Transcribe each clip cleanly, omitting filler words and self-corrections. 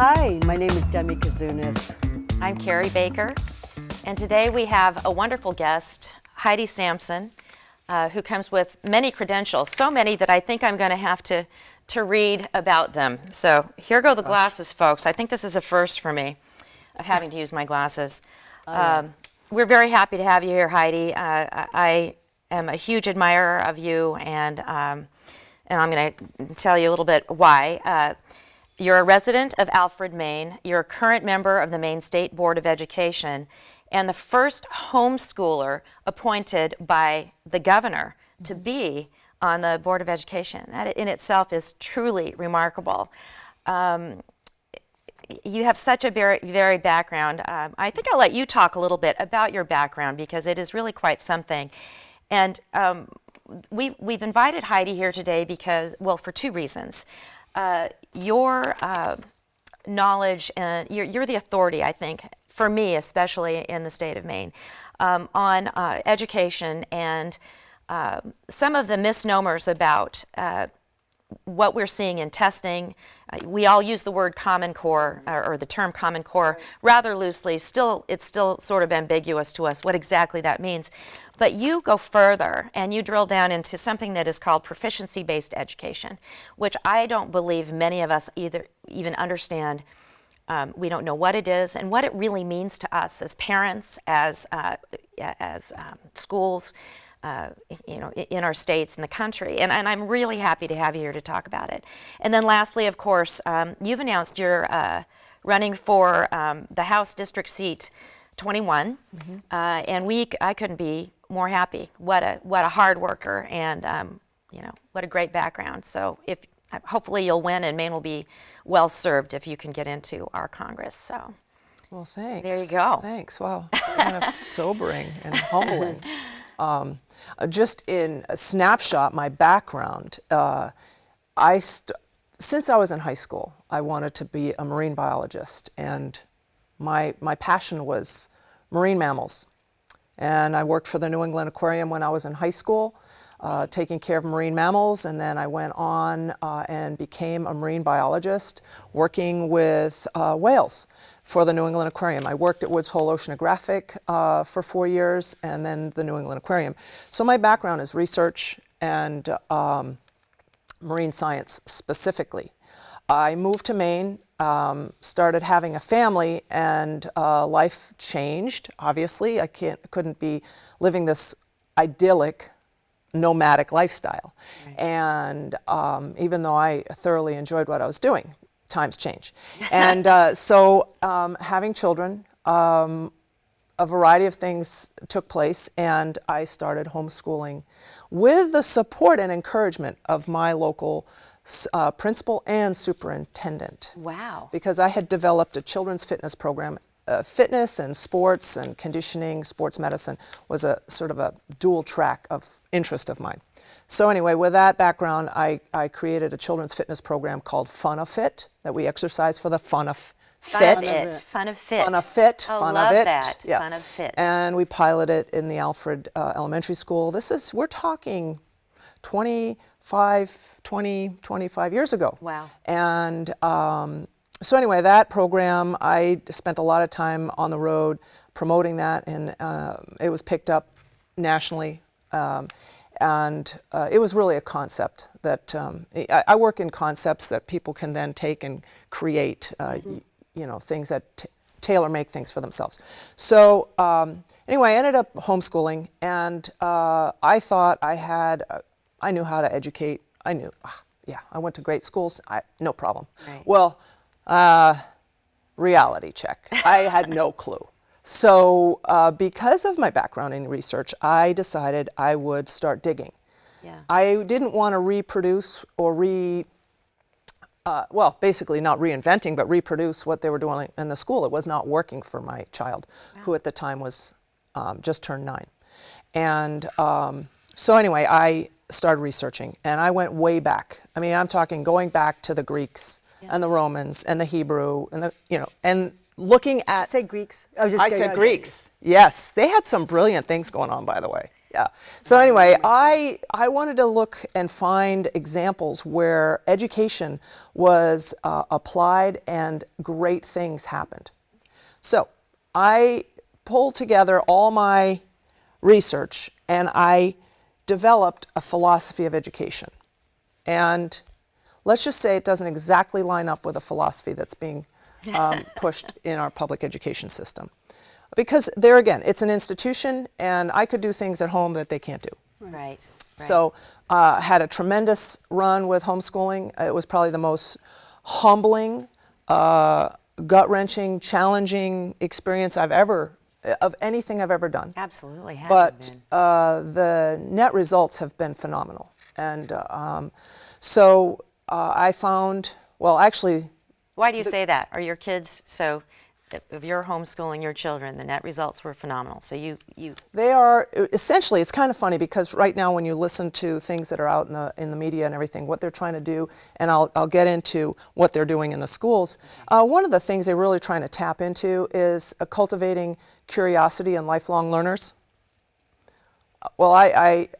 Hi, my name is Demi Kazunis. I'm Carrie Baker, and today we have a wonderful guest, Heidi Sampson, who comes with many credentials, so many that I think I'm going to have to read about them. So here go the glasses, folks. I think this is a first for me, of having to use my glasses. We're very happy to have you here, Heidi. I am a huge admirer of you, and I'm going to tell you a little bit why. You're a resident of Alfred, Maine. You're a current member of the Maine State Board of Education and the first homeschooler appointed by the governor to be on the Board of Education. That in itself is truly remarkable. You have such a varied background. I think I'll let you talk a little bit about your background because it is really quite something. And we've invited Heidi here today because, well, for two reasons. Your knowledge, and you're the authority, I think, for me, especially in the state of Maine, on education and some of the misnomers about what we're seeing in testing. We all use the word Common Core, or the term Common Core, rather loosely. It's still sort of ambiguous to us what exactly that means. But you go further and you drill down into something that is called proficiency-based education, which I don't believe many of us even understand. We don't know what it is and what it really means to us as parents, as schools, in our states and the country. And I'm really happy to have you here to talk about it. And then lastly, of course, you've announced you're running for the House District Seat 21, and I couldn't be more happy. What a hard worker, and what a great background. So hopefully you'll win, and Maine will be well served if you can get into our Congress. So, well, thanks. There you go. Thanks. Wow, kind of sobering and humbling. Just in a snapshot, my background, since I was in high school, I wanted to be a marine biologist, and my passion was marine mammals. And I worked for the New England Aquarium when I was in high school, taking care of marine mammals, and then I went on and became a marine biologist, working with whales for the New England Aquarium. I worked at Woods Hole Oceanographic for 4 years, and then the New England Aquarium. So my background is research and marine science specifically. I moved to Maine, started having a family, and life changed, obviously. I couldn't be living this idyllic nomadic lifestyle. Right. And even though I thoroughly enjoyed what I was doing, times change. And so having children, a variety of things took place, and I started homeschooling with the support and encouragement of my local principal and superintendent. Wow. Because I had developed a children's fitness program. Fitness and sports and conditioning, sports medicine was a sort of a dual track of interest of mine. So anyway, with that background, I created a children's fitness program called Fun of Fit, that we exercise for the fun of fit. Fun of Fit. Fun of Fit. Oh, fun love of it. That. Yeah. Fun of Fit. And we pilot it in the Alfred Elementary School. We're talking 25 years ago. Wow. And so anyway, that program, I spent a lot of time on the road promoting that, and it was picked up nationally. And it was really a concept that I work in concepts that people can then take and create, things that tailor-make things for themselves. So anyway, I ended up homeschooling, and I thought I knew how to educate. I went to great schools, no problem. Right. Well, reality check. I had no clue. So because of my background in research, I decided I would start digging. Yeah. I didn't want to reproduce or basically not reinventing, but reproduce what they were doing in the school. It was not working for my child, who at the time was just turned 9. And so anyway, I started researching, and I went way back. I mean, I'm talking going back to the Greeks and the Romans and the Hebrew and and looking at. Did you say Greeks? I said Greeks. Yes, they had some brilliant things going on, by the way. Yeah. So anyway, I wanted to look and find examples where education was applied and great things happened. So I pulled together all my research and I developed a philosophy of education. And let's just say it doesn't exactly line up with a philosophy that's being pushed in our public education system. Because there again, it's an institution, and I could do things at home that they can't do. Right. So had a tremendous run with homeschooling. It was probably the most humbling, gut-wrenching, challenging experience of anything I've ever done. Absolutely. But the net results have been phenomenal. And so I found, well, actually. Why do you say that? Are your kids, so if you're homeschooling your children, the net results were phenomenal. So you They are, essentially, it's kind of funny because right now when you listen to things that are out in the media and everything, what they're trying to do, and I'll get into what they're doing in the schools, one of the things they're really trying to tap into is cultivating curiosity in lifelong learners. Well,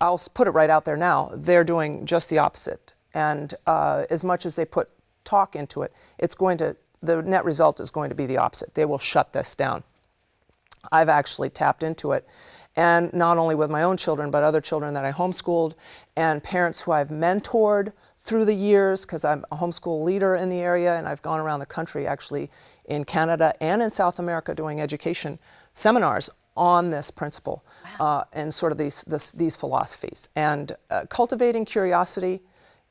I'll put it right out there now. They're doing just the opposite. And as much as they put talk into it, the net result is going to be the opposite. They will shut this down. I've actually tapped into it, and not only with my own children, but other children that I homeschooled and parents who I've mentored through the years, because I'm a homeschool leader in the area, and I've gone around the country actually in Canada and in South America doing education seminars on this principle. Wow. And sort of these philosophies. And cultivating curiosity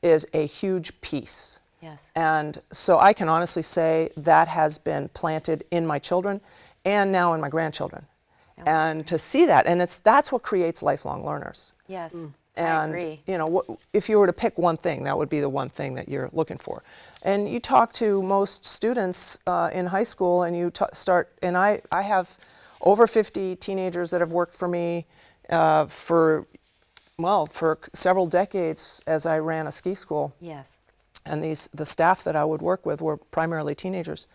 is a huge piece. Yes. And so I can honestly say that has been planted in my children and now in my grandchildren. And to see that, and that's what creates lifelong learners. Yes, And, I agree. you know, if you were to pick one thing, that would be the one thing that you're looking for. And you talk to most students in high school, and you start, and I have over 50 teenagers that have worked for me for several decades as I ran a ski school. Yes. And the staff that I would work with were primarily teenagers.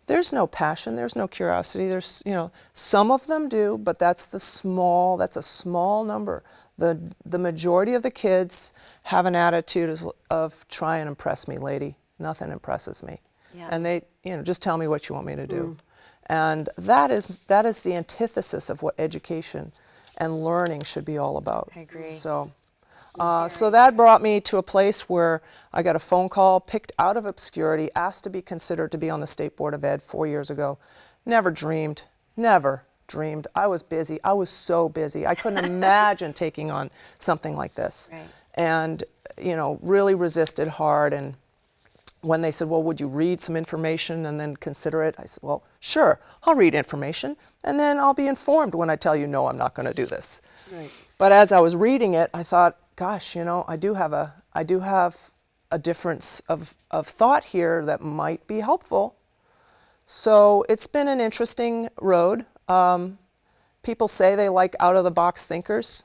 There's no passion, there's no curiosity. There's, some of them do, but that's a small number. The majority of the kids have an attitude of try and impress me, lady. Nothing impresses me. Yeah. And they, just tell me what you want me to do. And that is the antithesis of what education and learning should be all about. I agree. So that brought me to a place where I got a phone call, picked out of obscurity, asked to be considered to be on the State Board of Ed 4 years ago. Never dreamed. I was busy. I was so busy. I couldn't imagine taking on something like this. Right. And, really resisted hard. And when they said, well, would you read some information and then consider it? I said, well, sure, I'll read information, and then I'll be informed when I tell you, no, I'm not going to do this. Right. But as I was reading it, I thought, gosh, I do have a difference of thought here that might be helpful. So it's been an interesting road. People say they like out-of-the-box thinkers.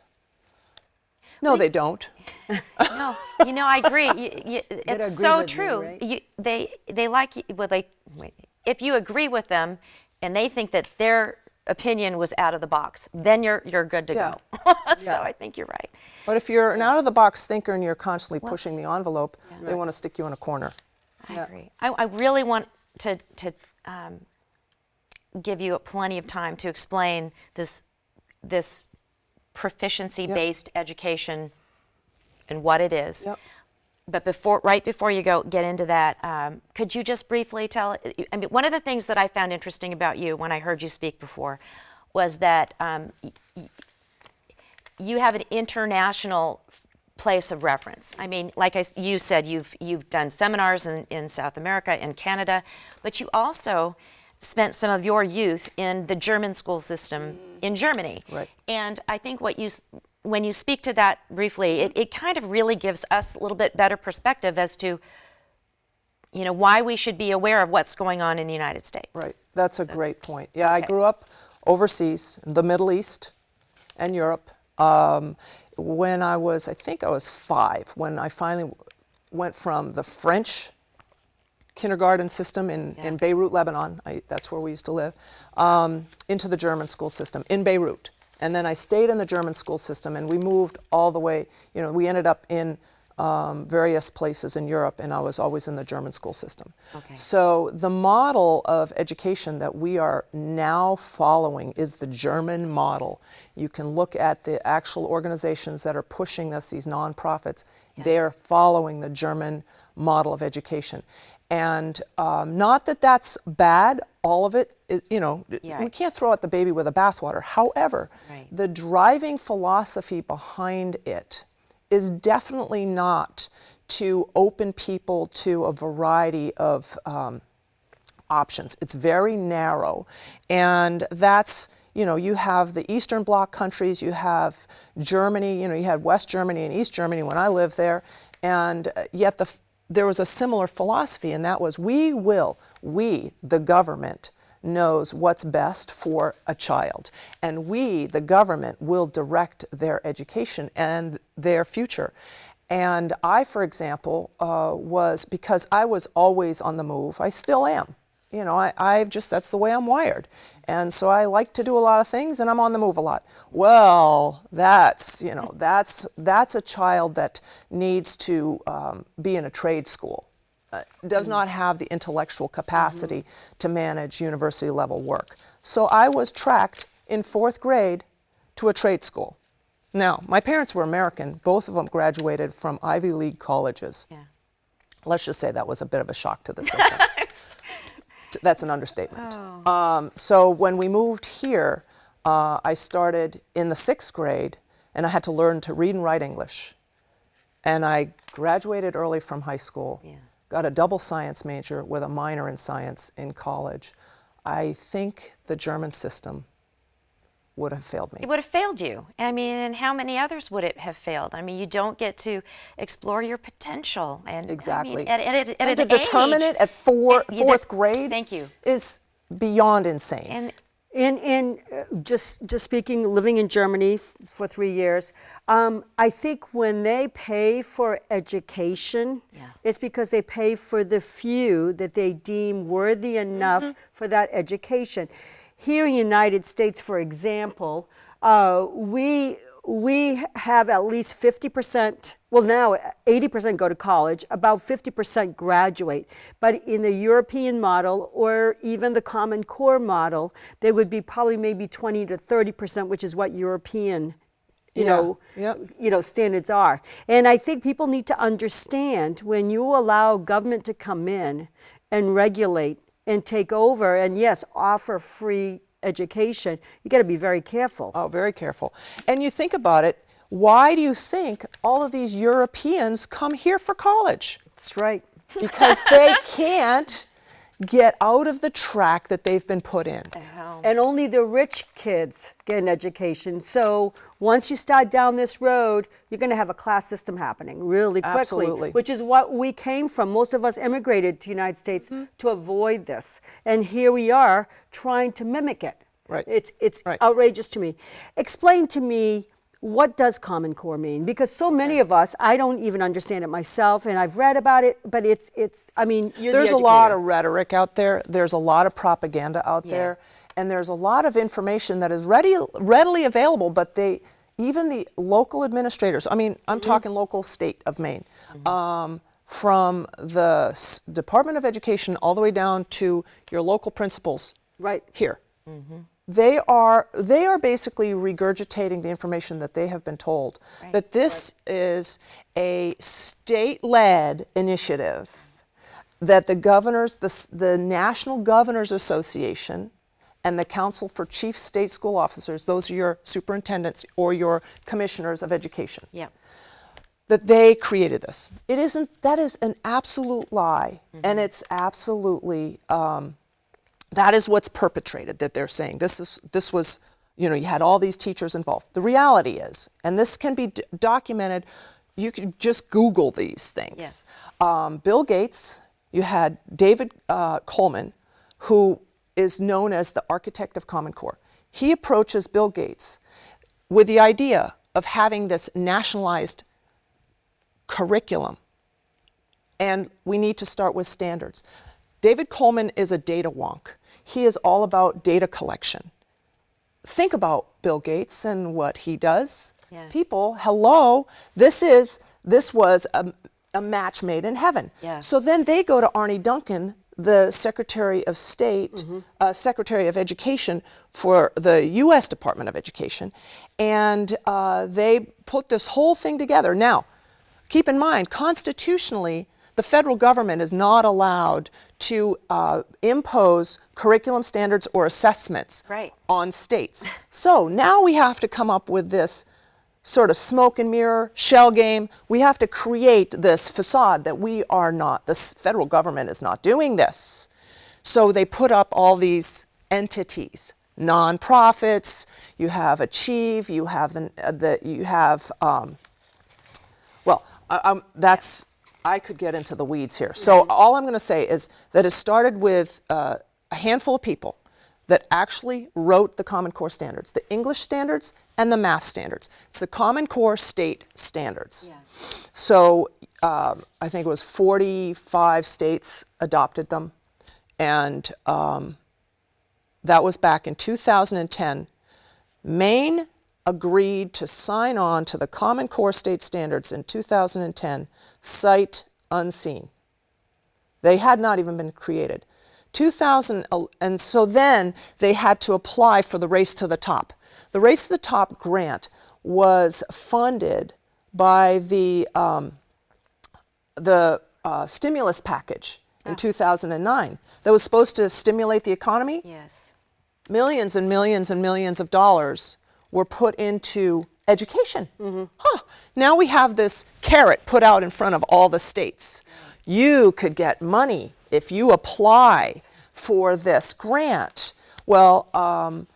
No, they don't. No, I agree. It's agree so with me, true. right? They like you. Well, if you agree with them, and they think that their opinion was out of the box, then you're good to go. So I think you're right. But if you're an out-of-the-box thinker and you're constantly pushing the envelope, they want to stick you in a corner. I agree. I really want to give you plenty of time to explain this proficiency-based education and what it is. Yep. But right before you get into that, could you just briefly tell? I mean, one of the things that I found interesting about you when I heard you speak before was that you have an international place of reference. I mean, like you said, you've done seminars in South America and Canada, but you also spent some of your youth in the German school system in Germany. Right. And I think when you speak to that briefly, it kind of really gives us a little bit better perspective as to, why we should be aware of what's going on in the United States. Right. That's a great point. Yeah, okay. I grew up overseas, in the Middle East and Europe. When I think I was 5, when I finally went from the French kindergarten system in Beirut, Lebanon, that's where we used to live, into the German school system in Beirut. And then I stayed in the German school system, and we moved all the way, we ended up in various places in Europe, and I was always in the German school system. Okay. So the model of education that we are now following is the German model. You can look at the actual organizations that are pushing this, these nonprofits. Yeah. They are following the German model of education. And not that that's bad, all of it, we can't throw out the baby with the bathwater. However, the driving philosophy behind it is definitely not to open people to a variety of options. It's very narrow. And that's, you have the Eastern Bloc countries, you have Germany, you had West Germany and East Germany when I lived there, and yet there was a similar philosophy, and that was we, the government, knows what's best for a child. And we, the government, will direct their education and their future. And I, for example, because I was always on the move, I still am. That's the way I'm wired. And so I like to do a lot of things, and I'm on the move a lot. Well, that's a child that needs to be in a trade school. Does not have the intellectual capacity to manage university level work. So I was tracked in 4th grade to a trade school. Now, my parents were American. Both of them graduated from Ivy League colleges. Yeah. Let's just say that was a bit of a shock to the system. That's an understatement. Oh. So when we moved here, I started in the 6th grade, and I had to learn to read and write English. And I graduated early from high school. Yeah. Got a double science major with a minor in science in college. I think the German system would have failed me. It would have failed you. I mean, and how many others would it have failed? I mean, you don't get to explore your potential. And Exactly. I mean, and to determine it at fourth grade Thank you. is beyond insane. And Just speaking, living in Germany for 3 years, I think when they pay for education, it's because they pay for the few that they deem worthy enough for that education. Here in the United States, for example, we have at least 50%, well now 80% go to college, about 50% graduate. But in the European model or even the Common Core model, they would be probably maybe 20 to 30%, which is what European standards are. And I think people need to understand when you allow government to come in and regulate and take over and yes, offer free education, you got to be very careful. Oh, very careful. And you think about it, why do you think all of these Europeans come here for college? That's right. Because they can't get out of the track that they've been put in. And only the rich kids get an education. So once you start down this road, you're going to have a class system happening really quickly. Absolutely. Which is what we came from. Most of us immigrated to the United States to avoid this. And here we are trying to mimic it. Right. It's Right. outrageous to me. Explain to me, what does Common Core mean? Because so many of us, I don't even understand it myself, and I've read about it, but I mean, you're There's the a lot educator. of rhetoric out there. There's a lot of propaganda out there. And there's a lot of information that is readily available, but even the local administrators, I mean, I'm talking local state of Maine, from the Department of Education all the way down to your local principals here. They are basically regurgitating the information that they have been told, that this is a state-led initiative, that the governors, the National Governors Association and the Council for Chief State School Officers, those are your superintendents or your commissioners of education, that they created this. It isn't, that is an absolute lie, and it's absolutely, that is what's perpetrated, that they're saying. This was, you had all these teachers involved. The reality is, and this can be documented, you can just Google these things. Bill Gates, you had David Coleman, who is known as the architect of Common Core. He approaches Bill Gates with the idea of having this nationalized curriculum, and we need to start with standards. David Coleman is a data wonk. He is all about data collection. think about Bill Gates and what he does. Yeah. People, hello, this was a match made in heaven. Yeah. So then they go to Arne Duncan, the Secretary of State, Secretary of Education for the U.S. Department of Education, and they put this whole thing together. Now, keep in mind, constitutionally, the federal government is not allowed to impose curriculum standards or assessments on states. So now we have to come up with this sort of smoke and mirror shell game. We have to create this facade that we are not, the federal government is not doing this. So they put up all these entities, nonprofits. You have Achieve. You have that's. I could get into the weeds here. So all I'm going to say is that it started with a handful of people that actually wrote the Common Core standards, the English standards and the math standards. It's the Common Core state standards. Yeah. So I think it was 45 states adopted them. And that was back in 2010. Maine agreed to sign on to the Common Core state standards in 2010, sight unseen. They had not even been created. And so then they had to apply for the Race to the Top. The Race to the Top grant was funded by the stimulus package in 2009 that was supposed to stimulate the economy. Yes. Millions and millions and millions of dollars were put into education. Now we have this carrot put out in front of all the states. You could get money if you apply for this grant. Well,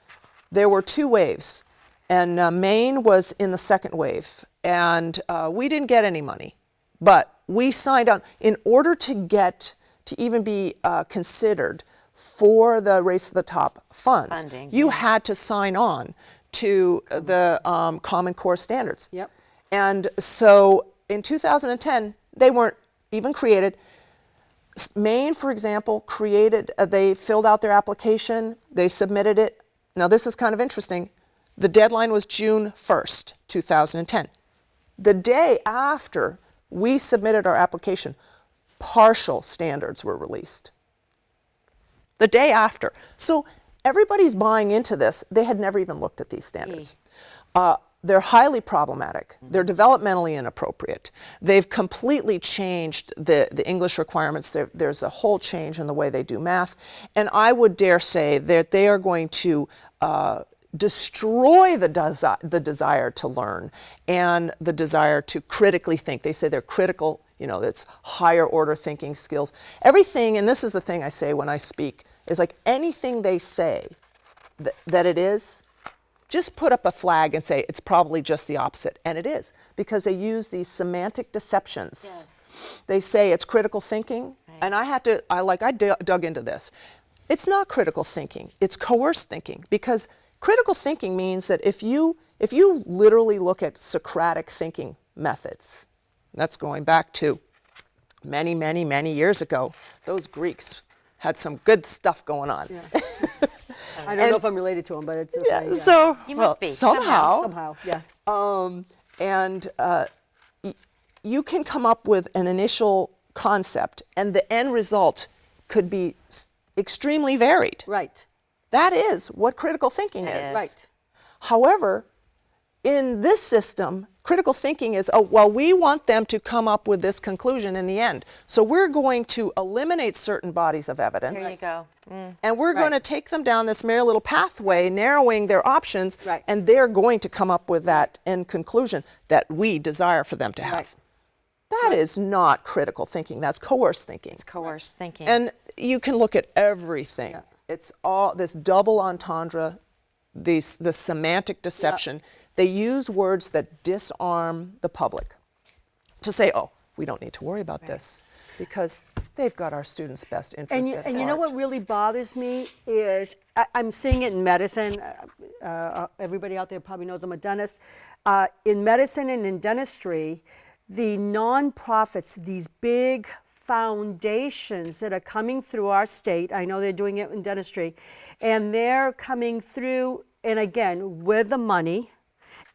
there were two waves, and Maine was in the second wave, and we didn't get any money, but we signed on. In order to even be considered for the Race to the Top funds, you had to sign on to the Common Core standards. Yep. And so in 2010, they weren't even created. Maine, for example, they filled out their application, they submitted it. Now this is kind of interesting. The deadline was June 1st, 2010. The day after we submitted our application, partial standards were released. The day after. So everybody's buying into this. They had never even looked at these standards. They're highly problematic. They're developmentally inappropriate. They've completely changed the English requirements. There's a whole change in the way they do math. And I would dare say that they are going to destroy the desire to learn and the desire to critically think. They say they're critical, it's higher order thinking skills. Everything, and this is the thing I say when I speak, is like anything they say that it is, just put up a flag and say it's probably just the opposite. And it is, because they use these semantic deceptions. Yes. They say it's critical thinking, and I dug into this. It's not critical thinking, it's coerced thinking, because critical thinking means that if you literally look at Socratic thinking methods, that's going back to many, many, many years ago, those Greeks had some good stuff going on. Yeah. I don't know if I'm related to them, but it's okay. Yeah, so you must be somehow, yeah. You can come up with an initial concept, and the end result could be extremely varied. Right. That is what critical thinking is. Right. However, in this system, critical thinking is, we want them to come up with this conclusion in the end. So we're going to eliminate certain bodies of evidence. There you go. And we're going to take them down this merry little pathway, narrowing their options, Right. and they're going to come up with that end conclusion that we desire for them to have. Right. That is not critical thinking. That's coerced thinking. It's coerced thinking. And you can look at everything. Yeah. It's all this double entendre, the semantic deception. They use words that disarm the public to say, we don't need to worry about this because they've got our students' best interest at heart. And you know what really bothers me is, I'm seeing it in medicine. Everybody out there probably knows I'm a dentist. In medicine and in dentistry, the nonprofits, these big foundations that are coming through our state, I know they're doing it in dentistry, and they're coming through and again, with the money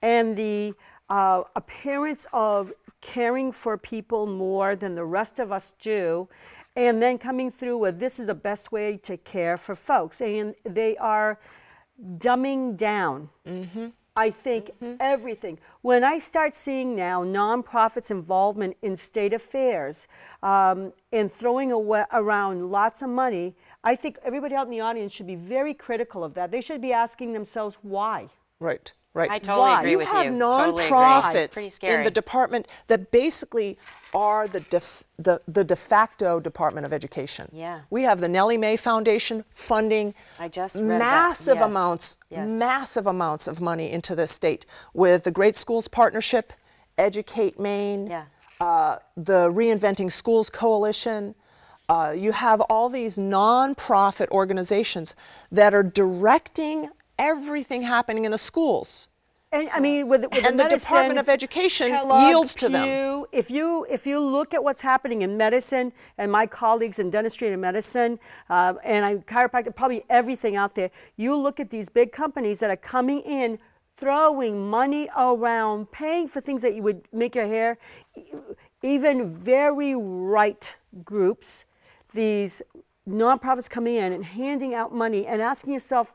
and the appearance of caring for people more than the rest of us do, and then coming through with this is the best way to care for folks. And they are dumbing down, I think, everything. When I start seeing now nonprofits' involvement in state affairs and throwing around lots of money, I think everybody out in the audience should be very critical of that. They should be asking themselves why. Right. Right. I totally agree with you. You have nonprofits in the department that basically are the de facto Department of Education. Yeah. We have the Nellie Mae Foundation funding I just read massive that. amounts, Yes. massive amounts of money into this state with the Great Schools Partnership, Educate Maine, the Reinventing Schools Coalition. You have all these nonprofit organizations that are directing everything happening in the schools. And I mean, with and the medicine, Department of Education Kellogg, yields to them. Pew, if you look at what's happening in medicine, and my colleagues in dentistry and medicine, and chiropractic, probably everything out there, you look at these big companies that are coming in, throwing money around, paying for things that you would make your hair, even very right groups, these nonprofits coming in and handing out money and asking yourself,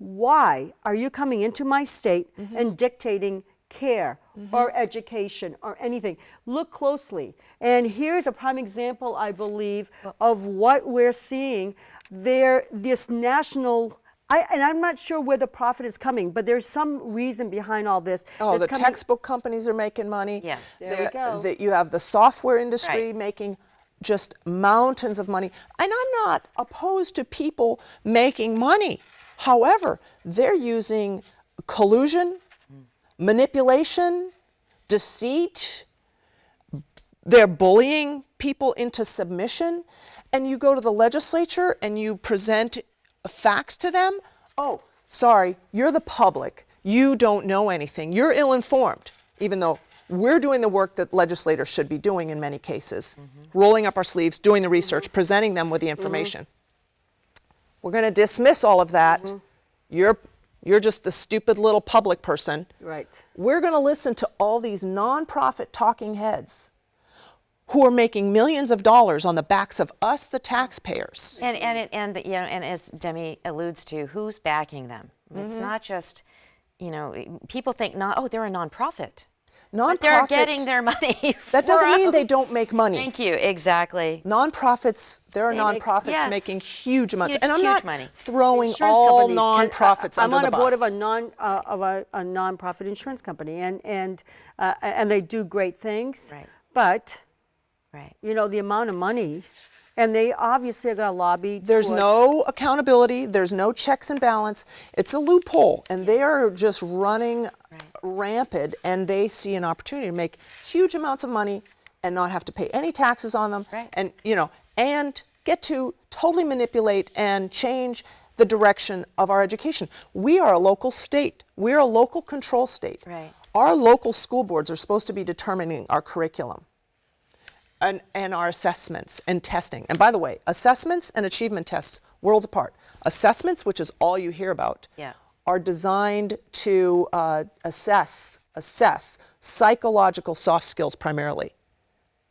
why are you coming into my state and dictating care or education or anything? Look closely. And here's a prime example, I believe, of what we're seeing. This national, and I'm not sure where the profit is coming, but there's some reason behind all this. Oh, the textbook companies are making money. Yeah. There we go. You have the software industry making just mountains of money. And I'm not opposed to people making money. However, they're using collusion, manipulation, deceit. They're bullying people into submission. And you go to the legislature and you present facts to them. Oh, sorry, you're the public. You don't know anything. You're ill-informed, even though we're doing the work that legislators should be doing in many cases, rolling up our sleeves, doing the research, presenting them with the information. We're going to dismiss all of that. You're just a stupid little public person. Right. We're going to listen to all these nonprofit talking heads who are making millions of dollars on the backs of us, the taxpayers. And as Demi alludes to, who's backing them? It's not just, people think they're a nonprofit. But they're getting their money. That doesn't mean they don't make money. Thank you, exactly. Nonprofits, there are nonprofits making huge amounts. And I'm not money. throwing all nonprofits under the bus. I'm on a board of a nonprofit insurance company, and they do great things. Right. But, the amount of money, and they obviously are going to lobby. There's no accountability. There's no checks and balance. It's a loophole, and they are just running rampant, and they see an opportunity to make huge amounts of money and not have to pay any taxes on them, and and get to totally manipulate and change the direction of our education. We are a local state. We're a local control state. Right. Our local school boards are supposed to be determining our curriculum and our assessments and testing. And by the way, assessments and achievement tests, worlds apart. Assessments, which is all you hear about, are designed to assess psychological soft skills primarily.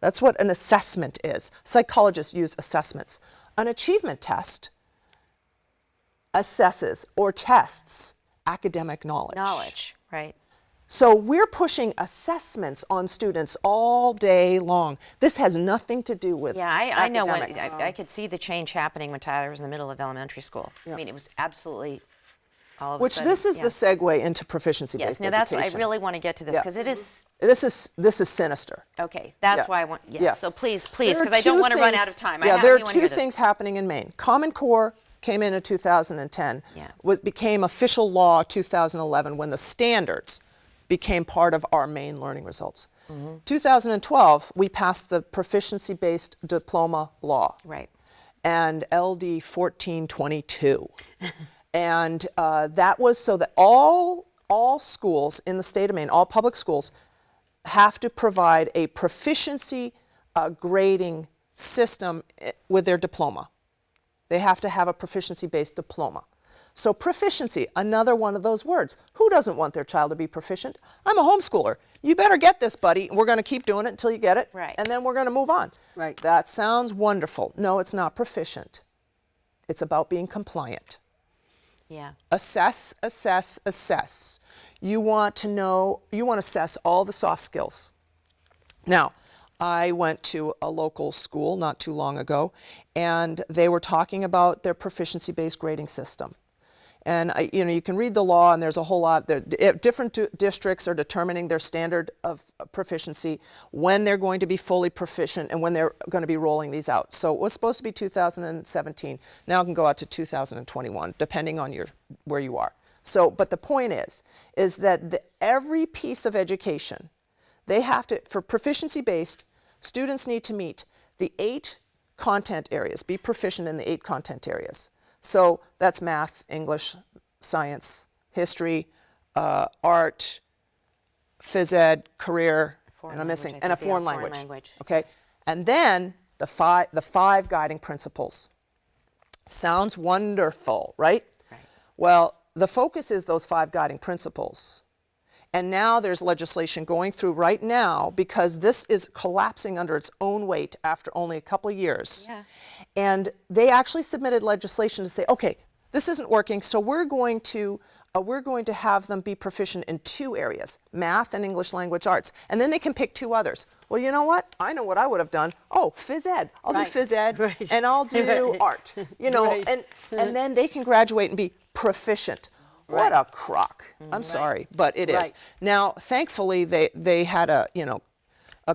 That's what an assessment is. Psychologists use assessments. An achievement test assesses or tests academic knowledge. Knowledge, right. So we're pushing assessments on students all day long. This has nothing to do with I know when academics. I could see the change happening when Tyler was in the middle of elementary school. I mean, it was absolutely all of a sudden. This is the segue into proficiency-based Yes, now education. that's what I really want to get to this because it is. This is sinister. Okay, that's why I want. Yes. So please, because I don't two want to run things- out of time. There are two things happening in Maine. Common Core came in 2010. Became official law 2011 when the standards became part of our Maine learning results. 2012, we passed the proficiency-based diploma law. Right. And LD 1422. And that was so that all schools in the state of Maine, all public schools, have to provide a proficiency grading system with their diploma. They have to have a proficiency-based diploma. So proficiency, another one of those words. Who doesn't want their child to be proficient? I'm a homeschooler. You better get this, buddy. We're going to keep doing it until you get it. Right. And then we're going to move on. Right. That sounds wonderful. No, it's not proficient. It's about being compliant. Yeah. Assess, assess, assess. You want to assess all the soft skills. Now, I went to a local school not too long ago, and they were talking about their proficiency-based grading system. And you can read the law, and there's a whole lot. Different districts are determining their standard of proficiency, when they're going to be fully proficient, and when they're going to be rolling these out. So it was supposed to be 2017. Now it can go out to 2021, depending on where you are. So, but the point is that every piece of education, they have to, for proficiency-based, students need to meet the 8 content areas, be proficient in the 8 content areas. So that's math, English, science, history, art, phys ed, career, and I'm missing, and a foreign language. Okay, and then the five guiding principles. Sounds wonderful, right? Right. Well, the focus is those 5 guiding principles. And now there's legislation going through right now because this is collapsing under its own weight after only a couple of years. Yeah. And they actually submitted legislation to say, okay, this isn't working, so we're going to have them be proficient in 2 areas, math and English language arts. And then they can pick 2 others. Well, you know what? I know what I would have done. Oh, phys ed. I'll do phys ed, Right. and I'll do art. You know, Right. and then they can graduate and be proficient. What a crock. I'm sorry, but it is. Right. Now, thankfully, they had a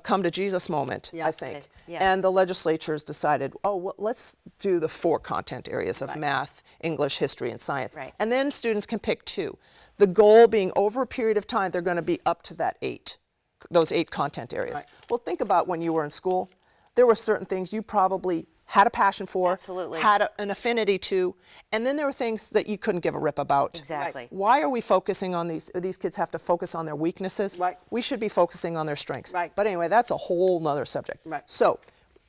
come to Jesus moment, Yeah. I think. Good. Yeah. And the legislatures decided, oh, well, let's do the 4 content areas of math, English, history, and science. Right. And then students can pick 2. The goal being over a period of time, they're going to be up to that 8, those 8 content areas. Right. Well, think about when you were in school. There were certain things you probably had a passion for, Absolutely. had an affinity to, and then there were things that you couldn't give a rip about. Exactly. Why are we focusing on these kids have to focus on their weaknesses? Right. We should be focusing on their strengths. Right. But anyway, that's a whole nother subject. Right. So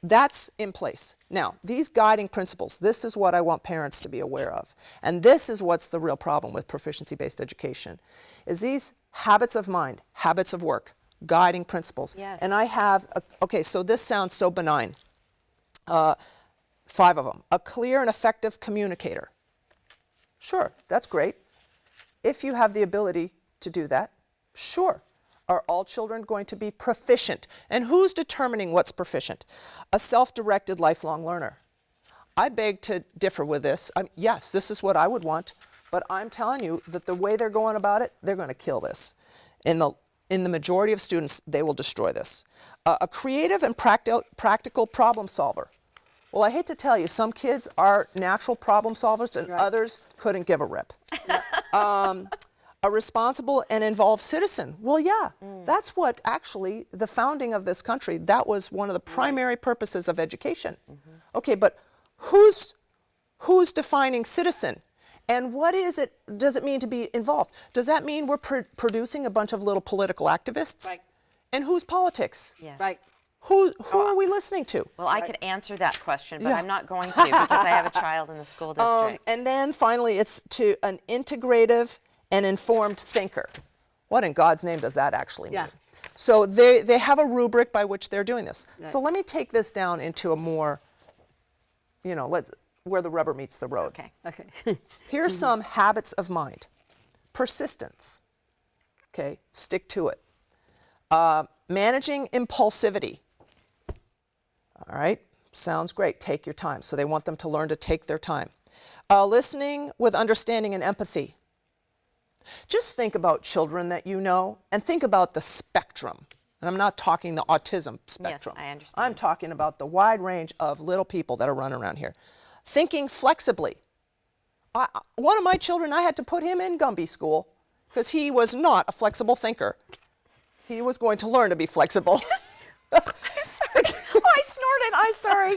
that's in place. Now, these guiding principles, this is what I want parents to be aware of. And this is what's the real problem with proficiency-based education, is these habits of mind, habits of work, guiding principles. Yes. And I have, okay, so this sounds so benign. 5 of them. A clear and effective communicator. Sure, that's great. If you have the ability to do that, sure. Are all children going to be proficient? And who's determining what's proficient? A self-directed lifelong learner. I beg to differ with this. Yes, this is what I would want, but I'm telling you that the way they're going about it, they're going to kill this. In the majority of students, they will destroy this. A creative and practical problem solver. Well, I hate to tell you, some kids are natural problem solvers and Right. others couldn't give a rip. A responsible and involved citizen. Well, yeah, that's what actually the founding of this country, that was one of the primary purposes of education. Okay, but who's defining citizen? And what does it mean to be involved? Does that mean we're producing a bunch of little political activists? Right. And whose politics? Yes. Right. Who are we listening to? Well, I could answer that question, but Yeah. I'm not going to because I have a child in the school district. And then finally, it's to an integrative and informed thinker. What in God's name does that actually mean? Yeah. So they have a rubric by which they're doing this. So let me take this down into a more, where the rubber meets the road. Okay. Okay. Here's some habits of mind. Persistence. Okay, stick to it. Managing impulsivity. All right, sounds great. Take your time. So they want them to learn to take their time. Listening with understanding and empathy. Just think about children that you know and think about the spectrum. And I'm not talking the autism spectrum. I understand. I'm talking about the wide range of little people that are running around here. Thinking flexibly. One of my children, I had to put him in Gumby school because he was not a flexible thinker. He was going to learn to be flexible. I'm sorry. Oh, I snorted. I'm sorry.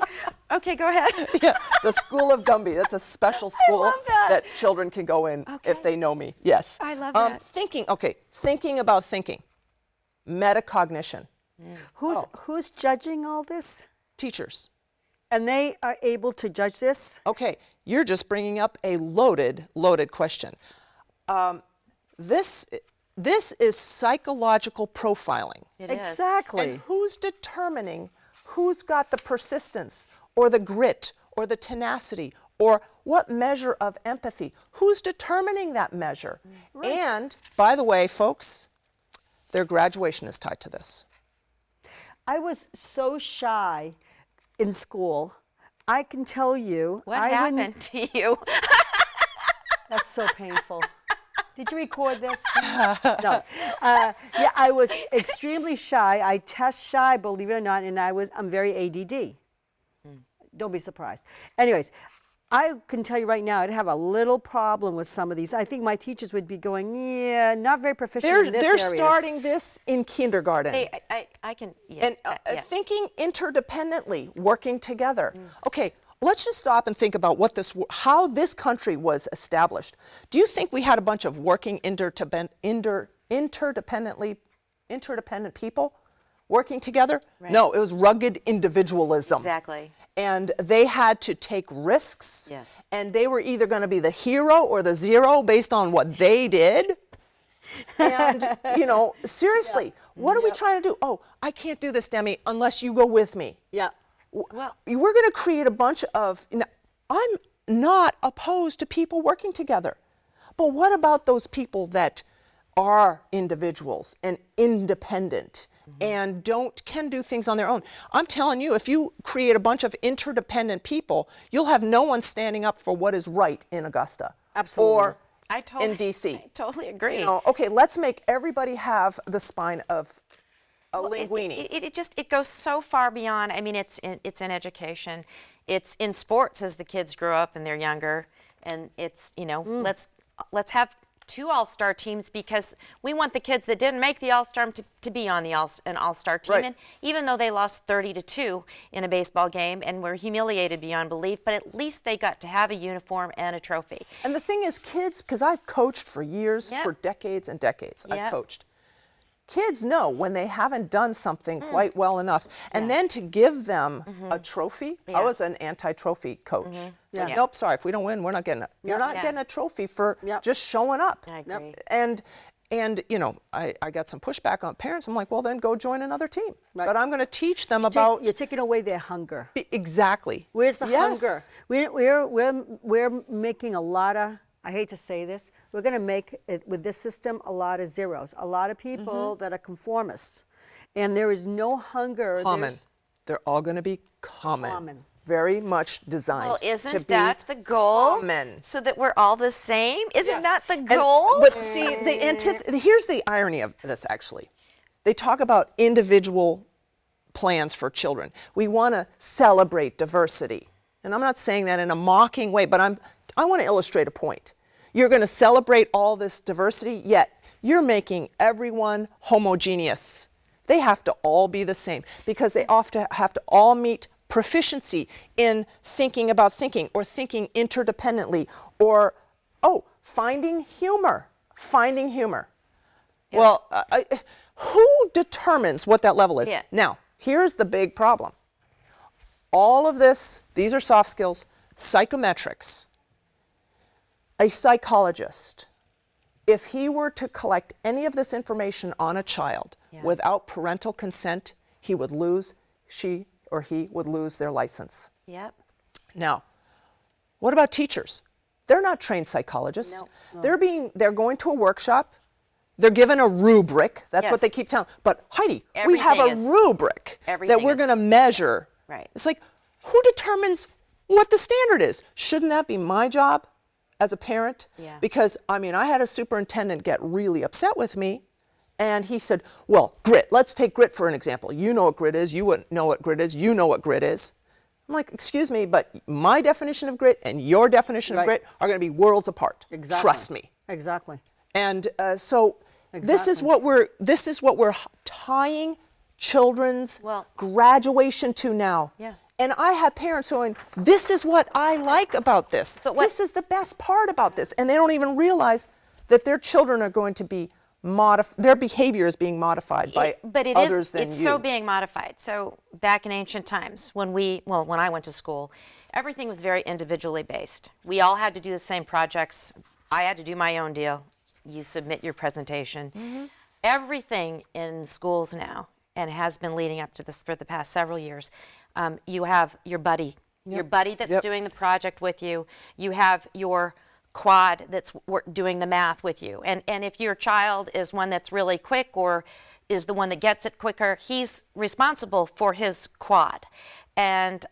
Okay, go ahead. Yeah, the School of Gumby. That's a special school love that. children can go in if they know me. Yes. I love that. Thinking about thinking. Metacognition. Who's judging all this? Teachers. And they are able to judge this? Okay, you're just bringing up a loaded question. This is psychological profiling. It is. Exactly. And who's determining who's got the persistence or the grit or the tenacity or what measure of empathy? Who's determining that measure? Right. And, by the way, folks, their graduation is tied to this. I was so shy in school. I can tell you. What happened to you? That's so painful. Did you record this? No. Yeah, I was extremely shy. I test shy, believe it or not, and I'm very ADD. Don't be surprised. Anyways, I can tell you right now, I'd have a little problem with some of these. I think my teachers would be going, yeah, not very proficient in this They're area. starting this in kindergarten. Hey, I can, yeah. And thinking interdependently, working together. Okay, let's just stop and think about how this country was established. Do you think we had a bunch of working interdependent people working together? Right. No, it was rugged individualism. Exactly. And they had to take risks. Yes. And they were either going to be the hero or the zero based on what they did. And, seriously, what are we trying to do? Oh, I can't do this, Demi, unless you go with me. Yeah. Well, we're going to create a bunch of, I'm not opposed to people working together. But what about those people that are individuals and independent and can do things on their own? I'm telling you, if you create a bunch of interdependent people, you'll have no one standing up for what is right in Augusta. Absolutely. Or in D.C. I totally agree. Okay, let's make everybody have the spine of a linguine. It goes so far beyond. I mean, it's in education, it's in sports as the kids grow up and they're younger, and it's let's have 2 all-star teams because we want the kids that didn't make the all-star to be on an all-star team. Right. And even though they lost 30-2 in a baseball game and were humiliated beyond belief, but at least they got to have a uniform and a trophy. And the thing is, kids, because I've coached for years, for decades and decades, I've coached. Kids know when they haven't done something quite well enough. And then to give them a trophy, I was an anti-trophy coach. Like, nope, sorry, if we don't win, we're not getting it. You're not getting a trophy for just showing up. I agree. And I got some pushback on parents. I'm like, well, then go join another team. Right. But I'm going to teach them about... You're taking away their hunger. Exactly. Where's the hunger? We're making a lot of... I hate to say this, we're going to make it, with this system, a lot of zeros. A lot of people that are conformists. And there is no hunger. Common. They're all going to be common. Very much designed. Well, isn't that the goal? Common. So that we're all the same? Isn't that the goal? But see, here's the irony of this, actually. They talk about individual plans for children. We want to celebrate diversity. And I'm not saying that in a mocking way, but I want to illustrate a point. You're going to celebrate all this diversity, yet you're making everyone homogeneous. They have to all be the same because they often have to all meet proficiency in thinking about thinking or thinking interdependently or, finding humor. Finding humor. Yeah. Well, who determines what that level is? Yeah. Now, here's the big problem. All of this, these are soft skills, psychometrics. A psychologist, if he were to collect any of this information on a child without parental consent, she or he would lose their license. Yep. Now, what about teachers? They're not trained psychologists. No. They're going to a workshop. They're given a rubric. That's what they keep telling. But Heidi, we have a rubric that we're going to measure. Right. It's like, who determines what the standard is? Shouldn't that be my job as a parent? Yeah. Because, I had a superintendent get really upset with me, and he said, well, grit. Let's take grit for an example. You know what grit is. You wouldn't know what grit is. You know what grit is. I'm like, excuse me, but my definition of grit and your definition of grit are going to be worlds apart. Exactly. Trust me. Exactly. And this is what we're tying children's graduation to now. Yeah. And I have parents going, this is what I like about this. This is the best part about this. And they don't even realize that their children are going to be their behavior is being modified by others than you. It's so being modified. So back in ancient times, when I went to school, everything was very individually based. We all had to do the same projects. I had to do my own deal. You submit your presentation. Everything in schools now, and has been leading up to this for the past several years, you have your buddy. Your buddy that's doing the project with you. You have your quad that's doing the math with you. And if your child is one that's really quick or is the one that gets it quicker, he's responsible for his quad. And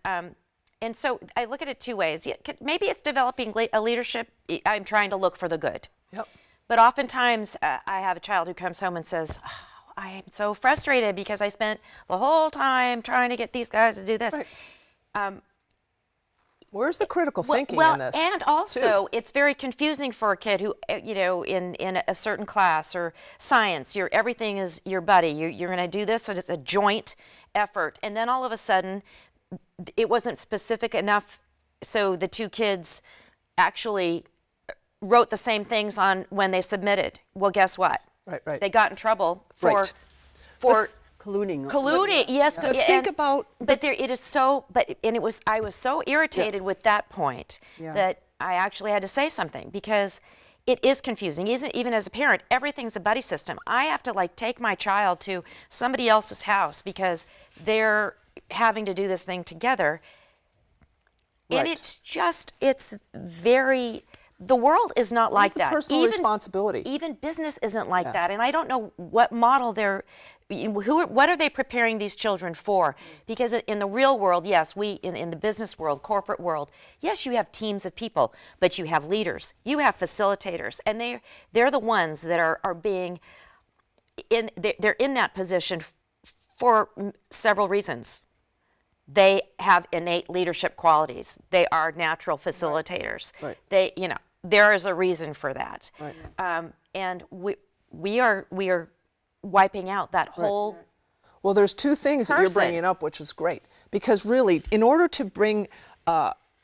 so I look at it two ways. Maybe it's developing a leadership. I'm trying to look for the good. But oftentimes I have a child who comes home and says, oh, I am so frustrated because I spent the whole time trying to get these guys to do this. Where's the critical thinking in this? And also, it's very confusing for a kid who, in a certain class or science, everything is your buddy. You're going to do this, and it's a joint effort. And then all of a sudden, it wasn't specific enough, so the two kids actually wrote the same things on when they submitted. Well, guess what? Right. They got in trouble for colluding. Yes, but think about. But it is so. I was so irritated with that point that I actually had to say something, because it is confusing. Even as a parent, everything's a buddy system. I have to take my child to somebody else's house because they're having to do this thing together, and it's very. The world is not like that. Personal responsibility. Even business isn't like that, and I don't know what model what are they preparing these children for? Because in the real world, yes, in the business world, corporate world, yes, you have teams of people, but you have leaders, you have facilitators, and they're the ones that are being they're in that position for several reasons. They have innate leadership qualities. They are natural facilitators. There is a reason for that. And we are wiping out that whole. Well, there's two things that you're bringing up, which is great, because really, in order to bring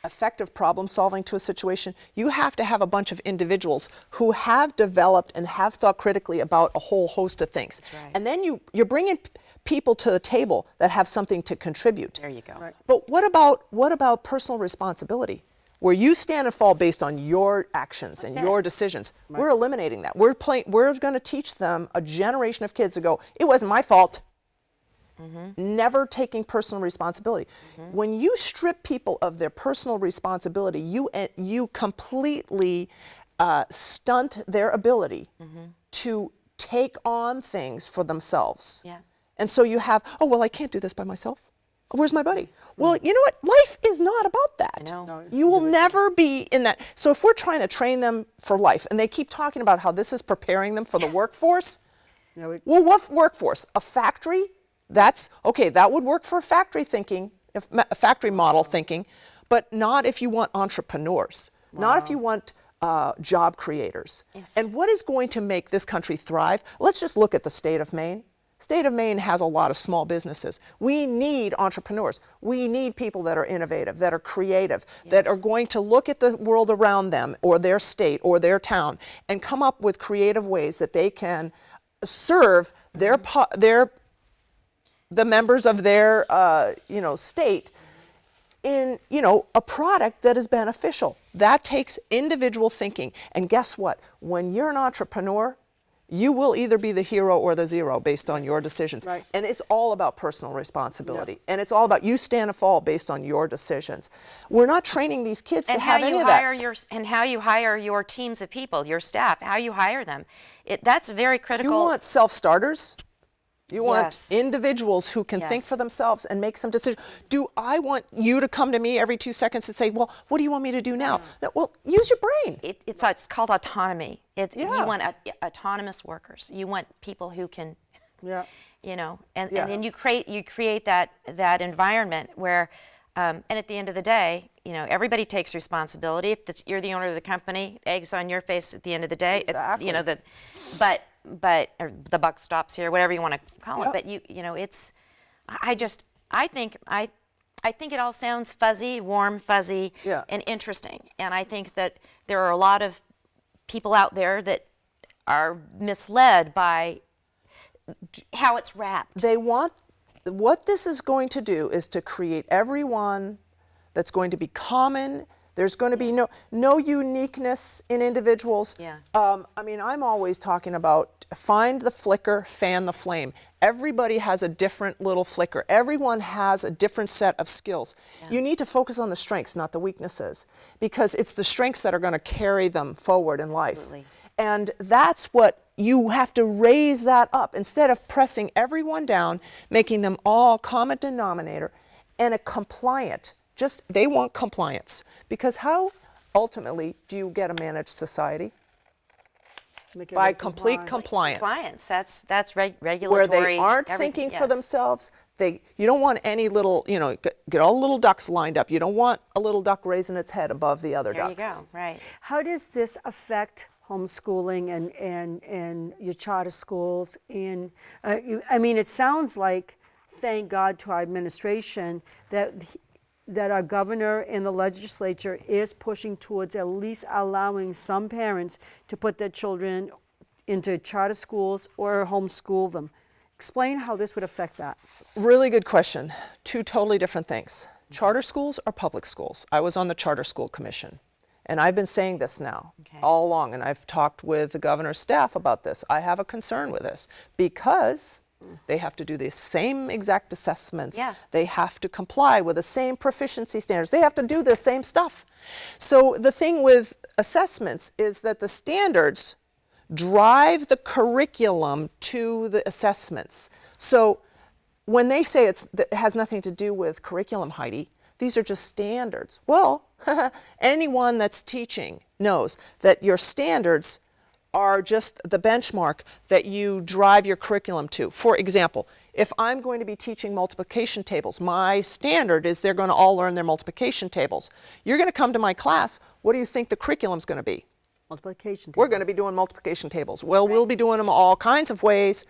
effective problem solving to a situation, you have to have a bunch of individuals who have developed and have thought critically about a whole host of things. That's right. And then you're bringing people to the table that have something to contribute. There you go. But what about personal responsibility, where you stand and fall based on your actions and your decisions? We're eliminating that. We're going to teach them, a generation of kids, to go, it wasn't my fault. Never taking personal responsibility. When you strip people of their personal responsibility, you completely stunt their ability to take on things for themselves. And so you have, oh, well, I can't do this by myself. Where's my buddy? Well, you know what? Life is not about that. No, you will never be in that. So if we're trying to train them for life, and they keep talking about how this is preparing them for the workforce, well, what workforce? A factory? That would work for factory thinking, a factory model thinking, but not if you want entrepreneurs, not if you want job creators. And what is going to make this country thrive? Let's just look at the state of Maine. State of Maine has a lot of small businesses. We need entrepreneurs. We need people that are innovative, that are creative, that are going to look at the world around them or their state or their town and come up with creative ways that they can serve the members of their state in a product that is beneficial. That takes individual thinking. And guess what? When you're an entrepreneur, you will either be the hero or the zero based on your decisions. And it's all about personal responsibility. And it's all about you stand or fall based on your decisions. We're not training these kids to have any of that. And how you hire your teams of people, your staff, how you hire them. That's very critical. You want self-starters. You want individuals who can think for themselves and make some decisions. Do I want you to come to me every 2 seconds and say, well, what do you want me to do now? No, well, use your brain. It's called autonomy. You want autonomous workers. You want people who can, and then you create that environment where, and at the end of the day, everybody takes responsibility. If you're the owner of the company, eggs on your face at the end of the day. Exactly. But or the buck stops here, whatever you want to call it. But I think it all sounds fuzzy, warm, fuzzy, and interesting. And I think that there are a lot of people out there that are misled by how it's wrapped. They want, what this is going to do is to create everyone that's going to be common. There's going to be no uniqueness in individuals. Yeah. I mean, I'm always talking about find the flicker, fan the flame. Everybody has a different little flicker. Everyone has a different set of skills. Yeah. You need to focus on the strengths, not the weaknesses, because it's the strengths that are going to carry them forward in life. Absolutely. And that's what you have to raise that up instead of pressing everyone down, making them all common denominator and a compliant. Just, they want compliance. Because how ultimately do you get a managed society? By complete compliance. Compliance, that's regulatory. Where they aren't thinking for themselves. You don't want any little, get all the little ducks lined up. You don't want a little duck raising its head above the other ducks. There you go, right. How does this affect homeschooling and your charter schools? I mean, it sounds like, thank God to our administration, that our governor and the legislature is pushing towards at least allowing some parents to put their children into charter schools or homeschool them. Explain how this would affect that. Really good question. Two totally different things. Charter schools or public schools? I was on the Charter School Commission, and I've been saying this now all along, and I've talked with the governor's staff about this. I have a concern with this because they have to do the same exact assessments. Yeah. They have to comply with the same proficiency standards. They have to do the same stuff. So the thing with assessments is that the standards drive the curriculum to the assessments. So when they say it has nothing to do with curriculum, Heidi, these are just standards. Well, anyone that's teaching knows that your standards are just the benchmark that you drive your curriculum to. For example, if I'm going to be teaching multiplication tables, my standard is they're going to all learn their multiplication tables. You're going to come to my class, what do you think the curriculum's going to be? Multiplication tables. We're going to be doing multiplication tables. Well, we'll be doing them all kinds of ways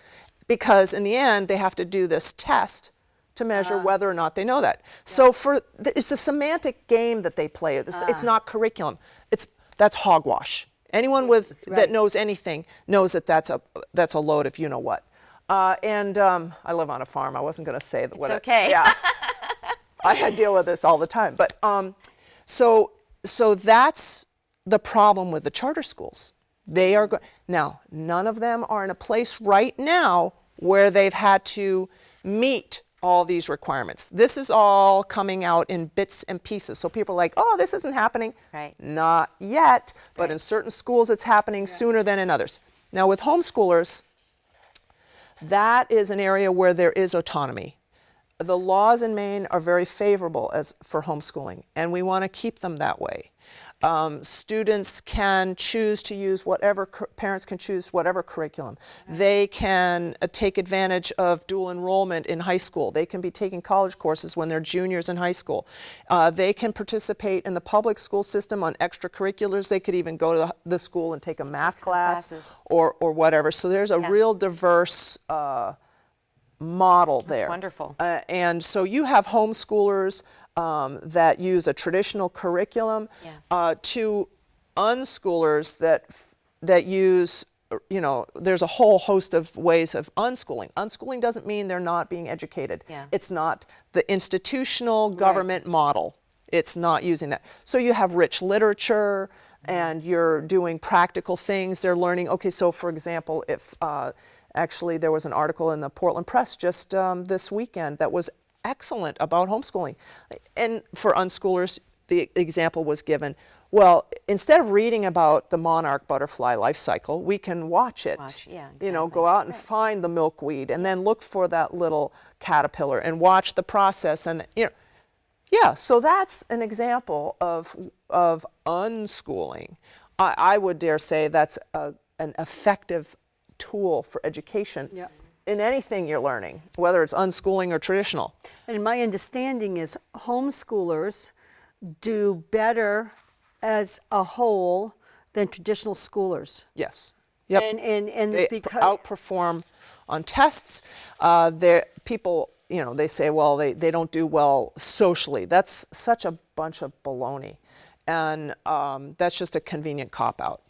because in the end they have to do this test to measure whether or not they know that. Yeah. So it's a semantic game that they play. It's not curriculum. That's hogwash. Anyone that knows anything knows that that's a load of you know what. I live on a farm. I wasn't going to say that. It's okay. Yeah, I deal with this all the time. But so that's the problem with the charter schools. They are now, none of them are in a place right now where they've had to meet all these requirements. This is all coming out in bits and pieces. So people are like, oh, this isn't happening. Right. Not yet, but in certain schools it's happening sooner than in others. Now with homeschoolers, that is an area where there is autonomy. The laws in Maine are very favorable for homeschooling, and we want to keep them that way. Students can choose to use whatever, parents can choose whatever curriculum. They can take advantage of dual enrollment in high school. They can be taking college courses when they're juniors in high school. They can participate in the public school system on extracurriculars. They could even go to the school and take a math class or whatever. So there's a real diverse model there. That's wonderful. And so you have homeschoolers that use a traditional curriculum to unschoolers that use, there's a whole host of ways of unschooling. Unschooling doesn't mean they're not being educated. Yeah. It's not the institutional government model. It's not using that. So you have rich literature and you're doing practical things. They're learning, okay, so for example, if actually there was an article in the Portland Press just this weekend that was excellent about homeschooling. And for unschoolers, the example was given, well, instead of reading about the monarch butterfly life cycle, we can watch it. Go out and find the milkweed and then look for that little caterpillar and watch the process. And, so that's an example of unschooling. I would dare say that's an effective tool for education. Yeah. In anything you're learning, whether it's unschooling or traditional. And my understanding is homeschoolers do better as a whole than traditional schoolers. Yes. Yep. And they outperform on tests. People, they say, well, they don't do well socially. That's such a bunch of baloney. And that's just a convenient cop-out.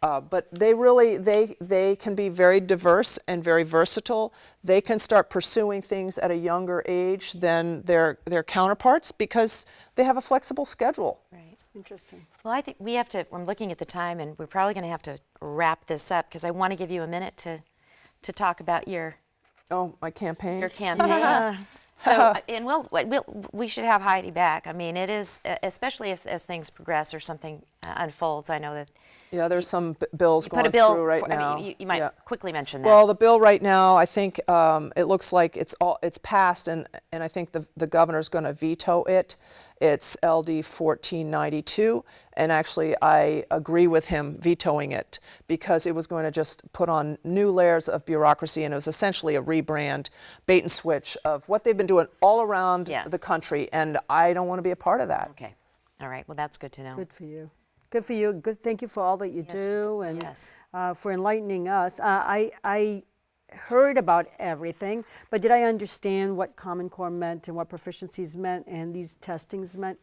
But they really, they can be very diverse and very versatile. They can start pursuing things at a younger age than their counterparts because they have a flexible schedule. Right. Interesting. Well, I think we have to, I'm looking at the time, and we're probably going to have to wrap this up because I want to give you a minute to talk about your My campaign? Your campaign. So, and we should have Heidi back. I mean, it is, especially as things progress or something unfolds, I know that. Yeah, there's some bills Put a going bill through right now. I mean, you might quickly mention that. Well, the bill right now, I think it looks like it's passed, and I think the governor's going to veto it. It's LD 1492, and actually I agree with him vetoing it because it was going to just put on new layers of bureaucracy, and it was essentially a rebrand, bait and switch of what they've been doing all around the country, and I don't want to be a part of that. Okay. All right. Well, that's good to know. Good for you. Good for you. Good. Thank you for all that you do, and for enlightening us. I heard about everything, but did I understand what Common Core meant and what proficiencies meant and these testings meant?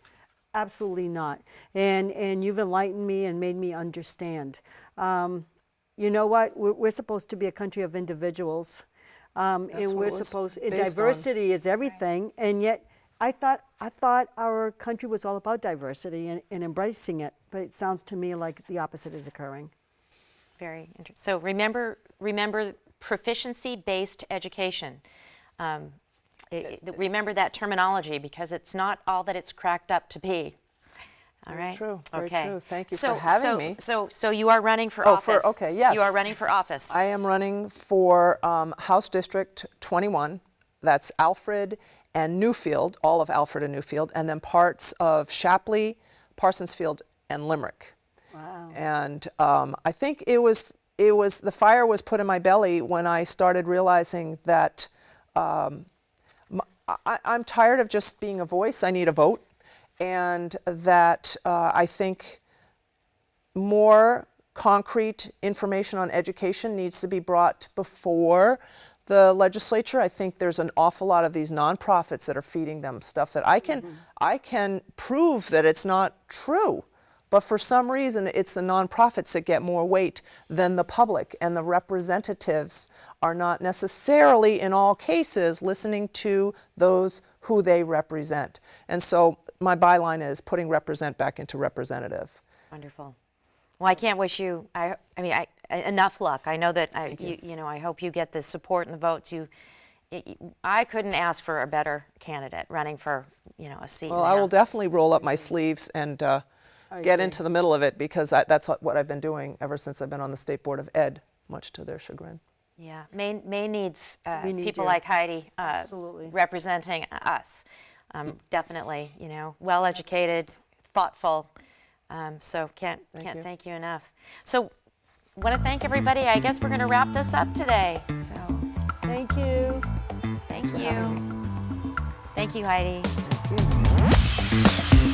Absolutely not. And you've enlightened me and made me understand. You know what? We're supposed to be a country of individuals, and we're supposed. Diversity is everything, and yet. I thought our country was all about diversity and embracing it, but it sounds to me like the opposite is occurring. Very interesting. So remember proficiency-based education. Remember that terminology because it's not all that it's cracked up to be. All right. True. Very true. Thank you for having me. So you are running for office. Yes. You are running for office. I am running for House District 21. That's Alfred and Newfield, all of Alfred and Newfield, and then parts of Shapley, Parsonsfield, and Limerick. Wow. And I think it was the fire was put in my belly when I started realizing that I'm tired of just being a voice. I need a vote, and that I think more concrete information on education needs to be brought before the legislature. I think there's an awful lot of these nonprofits that are feeding them stuff that I can prove that it's not true, but for some reason it's the nonprofits that get more weight than the public, and the representatives are not necessarily in all cases listening to those who they represent. And so my byline is putting represent back into representative. Wonderful. Well, I can't wish you, enough luck. I know that, I hope you get the support and the votes. I couldn't ask for a better candidate running for, a seat. Well, I will definitely roll up my sleeves and get into the middle of it because that's what I've been doing ever since I've been on the State Board of Ed, much to their chagrin. Yeah, Maine needs people you. like Heidi Absolutely. representing us. Definitely, well-educated, thoughtful. So can't thank you enough. So want to thank everybody. I guess we're going to wrap this up today. So Thank you. thank you. Thank you, Heidi. Thank you.